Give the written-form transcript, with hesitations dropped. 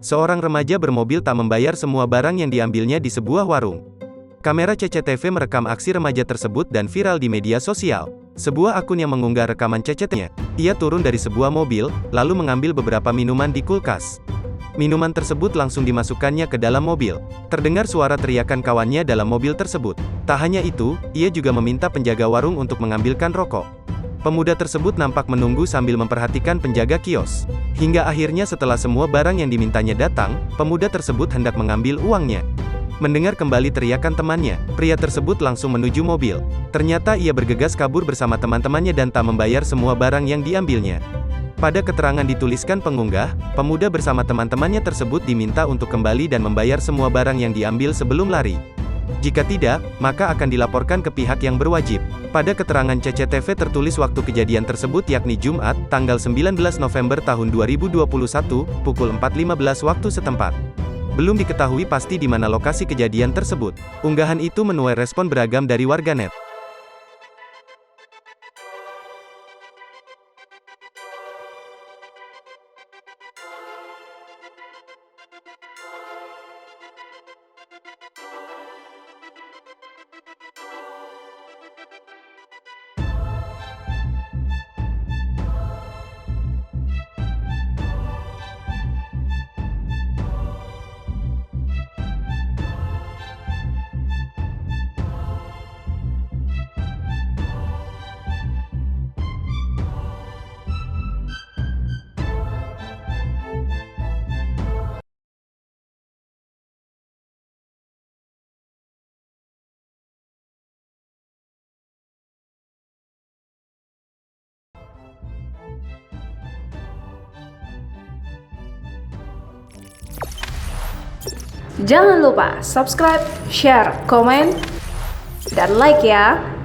Seorang remaja bermobil tak membayar semua barang yang diambilnya di sebuah warung. Kamera CCTV merekam aksi remaja tersebut dan viral di media sosial. Sebuah akun yang mengunggah rekaman CCTV-nya. Ia turun dari sebuah mobil, lalu mengambil beberapa minuman di kulkas. Minuman tersebut langsung dimasukkannya ke dalam mobil. Terdengar suara teriakan kawannya dalam mobil tersebut. Tak hanya itu, ia juga meminta penjaga warung untuk mengambilkan rokok. Pemuda tersebut nampak menunggu sambil memperhatikan penjaga kios. Hingga akhirnya setelah semua barang yang dimintanya datang, pemuda tersebut hendak mengambil uangnya. Mendengar kembali teriakan temannya, pria tersebut langsung menuju mobil. Ternyata ia bergegas kabur bersama teman-temannya dan tak membayar semua barang yang diambilnya. Pada keterangan dituliskan pengunggah, pemuda bersama teman-temannya tersebut diminta untuk kembali dan membayar semua barang yang diambil sebelum lari. Jika tidak, maka akan dilaporkan ke pihak yang berwajib. Pada keterangan CCTV tertulis waktu kejadian tersebut yakni Jumat, tanggal 19 November tahun 2021, pukul 4.15 waktu setempat. Belum diketahui pasti di mana lokasi kejadian tersebut. Unggahan itu menuai respon beragam dari warganet. Jangan lupa subscribe, share, komen, dan like ya.